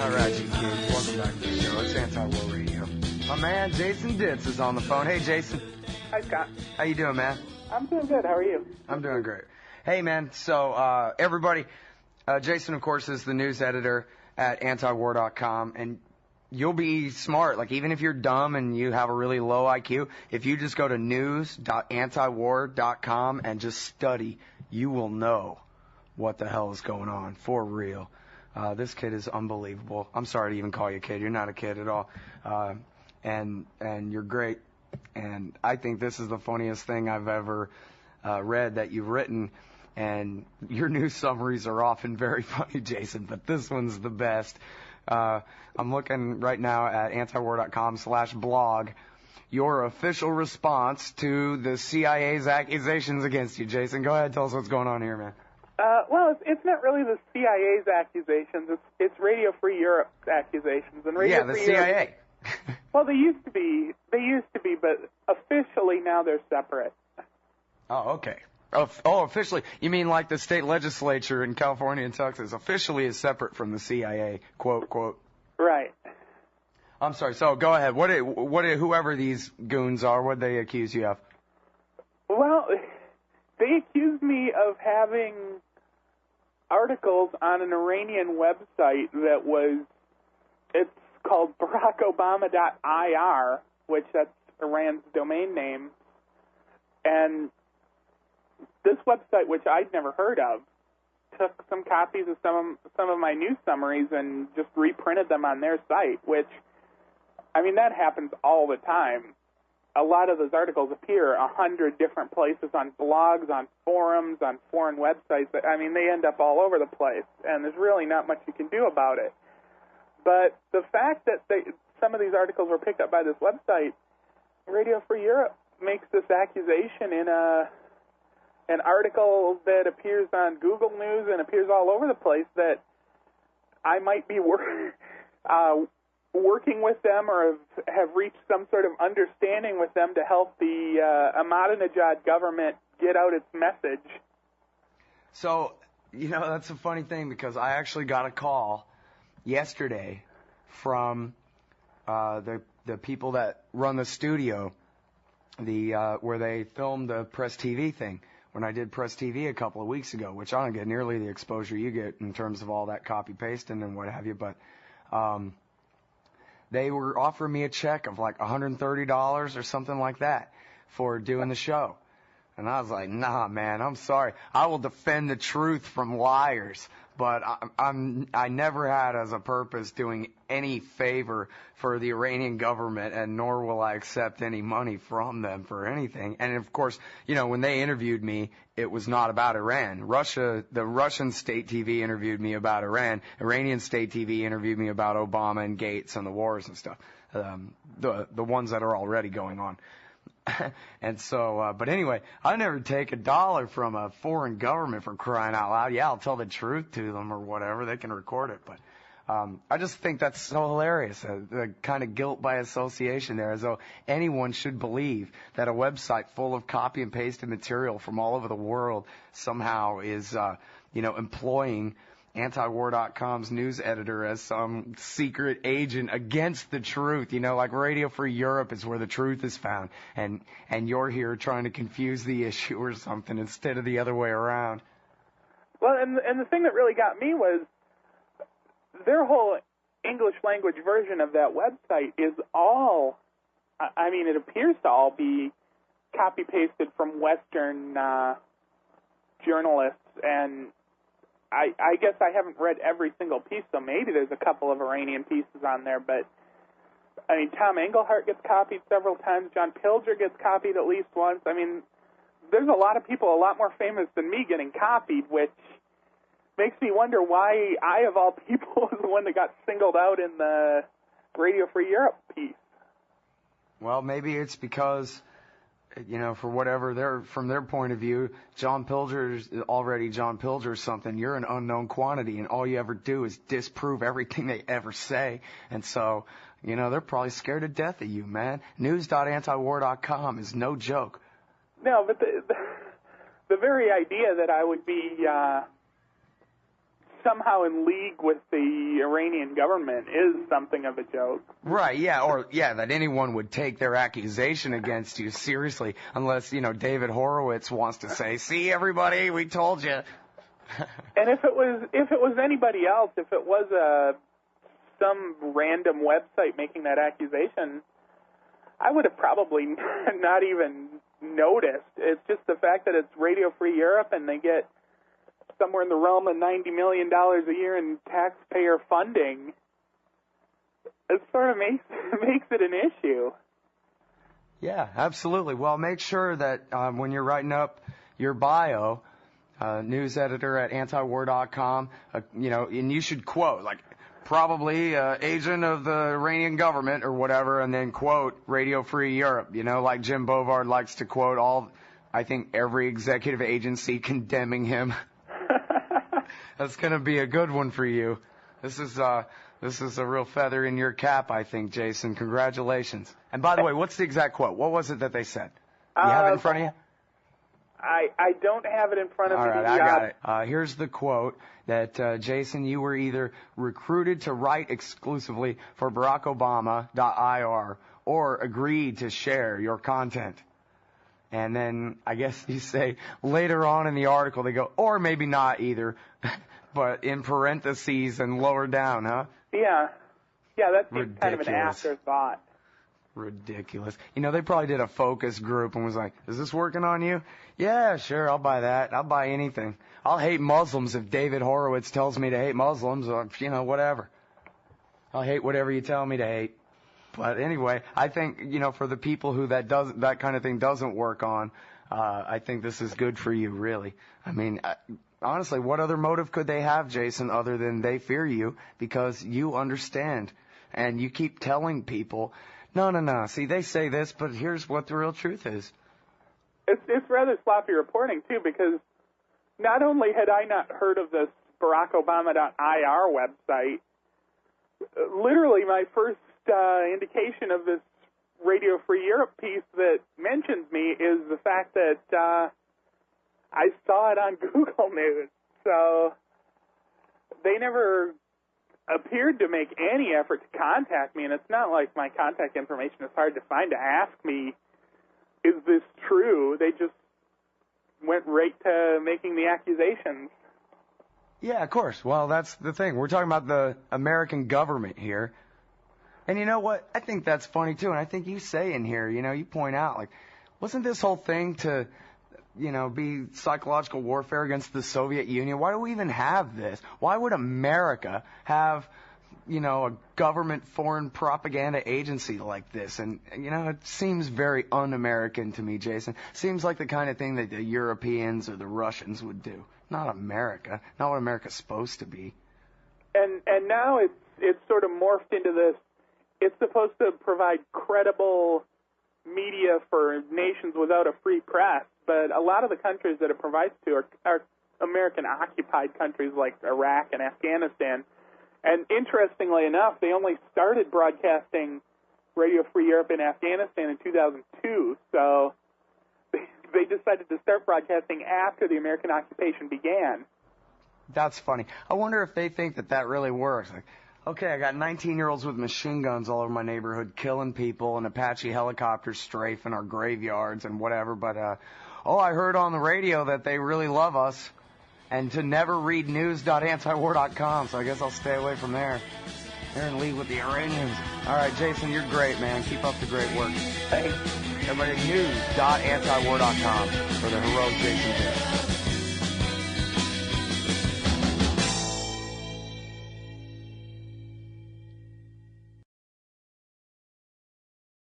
All right, you kids, welcome back to the show. It's Antiwar Radio. My man, Jason Ditz, is on the phone. Hey, Jason. Hi, Scott. How you doing, man? I'm doing good. How are you? I'm doing great. Hey, man, so everybody, Jason, of course, is the news editor at Antiwar.com, and you'll be smart. Like, even if you're dumb and you have a really low IQ, if you just go to news.antiwar.com and just study, you will know what the hell is going on, for real. This kid is unbelievable. I'm sorry to even call you a kid. You're not a kid at all. And you're great. And I think this is the funniest thing I've ever read that you've written. And your news summaries are often very funny, Jason, but this one's the best. I'm looking right now at antiwar.com/blog. Your official response to the CIA's accusations against you, Jason. Go ahead, tell us what's going on here, man. Well, it's not really the CIA's accusations. It's Radio Free Europe's accusations. And Radio the Free CIA. Europe, well, they used to be, but officially now they're separate. Oh, okay. Officially. You mean like the state legislature in California and Texas officially is separate from the CIA, quote, quote. Right. I'm sorry. So go ahead. Whoever these goons are, what they accuse you of? Well, they accused me of having articles on an Iranian website it's called BarackObama.ir, which that's Iran's domain name. And this website, which I'd never heard of, took some copies of some of my news summaries and just reprinted them on their site, which, I mean, that happens all the time. A lot of those articles appear 100 different places on blogs, on forums, on foreign websites. I mean, they end up all over the place, and there's really not much you can do about it. But the fact that some of these articles were picked up by this website, Radio Free Europe makes this accusation in an article that appears on Google News and appears all over the place that I might be working with them or have reached some sort of understanding with them to help the Ahmadinejad government get out its message. So, that's a funny thing because I actually got a call yesterday from the people that run the studio, where they filmed the Press TV thing. When I did Press TV a couple of weeks ago, which I don't get nearly the exposure you get in terms of all that copy pasting and what have you, but they were offering me a check of like $130 or something like that for doing the show. And I was like, nah, man, I'm sorry. I will defend the truth from liars, but I never had as a purpose doing any favor for the Iranian government, and nor will I accept any money from them for anything. And of course, when they interviewed me, it was not about Iran. The Russian state TV interviewed me about Iran. Iranian state TV interviewed me about Obama and Gates and the wars and stuff. The ones that are already going on. And so, but anyway, I never take $1 from a foreign government for crying out loud. Yeah, I'll tell the truth to them or whatever. They can record it. But I just think that's so hilarious, the kind of guilt by association there, as though anyone should believe that a website full of copy and pasted material from all over the world somehow is, employing Antiwar.com's news editor as some secret agent against the truth. Like Radio Free Europe is where the truth is found, and you're here trying to confuse the issue or something instead of the other way around. Well, and the thing that really got me was their whole English language version of that website is all, I mean, it appears to all be copy-pasted from Western journalists, and I guess I haven't read every single piece, so maybe there's a couple of Iranian pieces on there, but, I mean, Tom Engelhardt gets copied several times, John Pilger gets copied at least once. I mean, there's a lot of people a lot more famous than me getting copied, which makes me wonder why I, of all people, was the one that got singled out in the Radio Free Europe piece. Well, maybe it's because, for whatever from their point of view, John Pilger's already John Pilger something. You're an unknown quantity, and all you ever do is disprove everything they ever say. And so, they're probably scared to death of you, man. News.antiwar.com is no joke. No, but the very idea that I would be somehow in league with the Iranian government is something of a joke. Right, yeah, or, yeah, that anyone would take their accusation against you seriously, unless, David Horowitz wants to say, see, everybody, we told you. And if it was anybody else, if it was some random website making that accusation, I would have probably not even noticed. It's just the fact that it's Radio Free Europe and they get somewhere in the realm of $90 million a year in taxpayer funding. It sort of makes it an issue. Yeah, absolutely. Well, make sure that when you're writing up your bio, news editor at antiwar.com, and you should quote, like, probably agent of the Iranian government or whatever, and then quote Radio Free Europe, like Jim Bovard likes to quote I think every executive agency condemning him. That's going to be a good one for you. This is a real feather in your cap, I think, Jason. Congratulations. And by the way, what's the exact quote? What was it that they said? You have it in front of you? I don't have it in front of me. All right, I got it. Here's the quote that, Jason, you were either recruited to write exclusively for BarackObama.ir or agreed to share your content. And then I guess you say later on in the article they go, or maybe not either, but in parentheses and lower down, huh? Yeah, that's kind of an afterthought. Ridiculous. They probably did a focus group and was like, is this working on you? Yeah, sure, I'll buy that. I'll buy anything. I'll hate Muslims if David Horowitz tells me to hate Muslims, or, whatever. I'll hate whatever you tell me to hate. But anyway, I think, for the people who that kind of thing doesn't work on, I think this is good for you, really. I mean, honestly, what other motive could they have, Jason, other than they fear you because you understand and you keep telling people, no. See, they say this, but here's what the real truth is. It's rather sloppy reporting, too, because not only had I not heard of this BarackObama.ir website, literally my first indication of this Radio Free Europe piece that mentions me is the fact that I saw it on Google News. So they never appeared to make any effort to contact me, and it's not like my contact information is hard to find to ask me, is this true? They just went right to making the accusations. Yeah, of course. Well, that's the thing. We're talking about the American government here. And you know what? I think that's funny, too. And I think you say in here, you point out, like, wasn't this whole thing to, be psychological warfare against the Soviet Union? Why do we even have this? Why would America have, a government foreign propaganda agency like this? And, it seems very un-American to me, Jason. Seems like the kind of thing that the Europeans or the Russians would do. Not America. Not what America's supposed to be. And now it's sort of morphed into this. It's supposed to provide credible media for nations without a free press, but a lot of the countries that it provides to are American-occupied countries like Iraq and Afghanistan. And interestingly enough, they only started broadcasting Radio Free Europe in Afghanistan in 2002, so they decided to start broadcasting after the American occupation began. That's funny. I wonder if they think that really works. Like, okay, I got 19-year-olds with machine guns all over my neighborhood killing people and Apache helicopters strafing our graveyards and whatever, but, I heard on the radio that they really love us and to never read news.antiwar.com, so I guess I'll stay away from there. They're in league with the Iranians. All right, Jason, you're great, man. Keep up the great work. Thanks. Everybody, news.antiwar.com for the heroic Jason Ditz.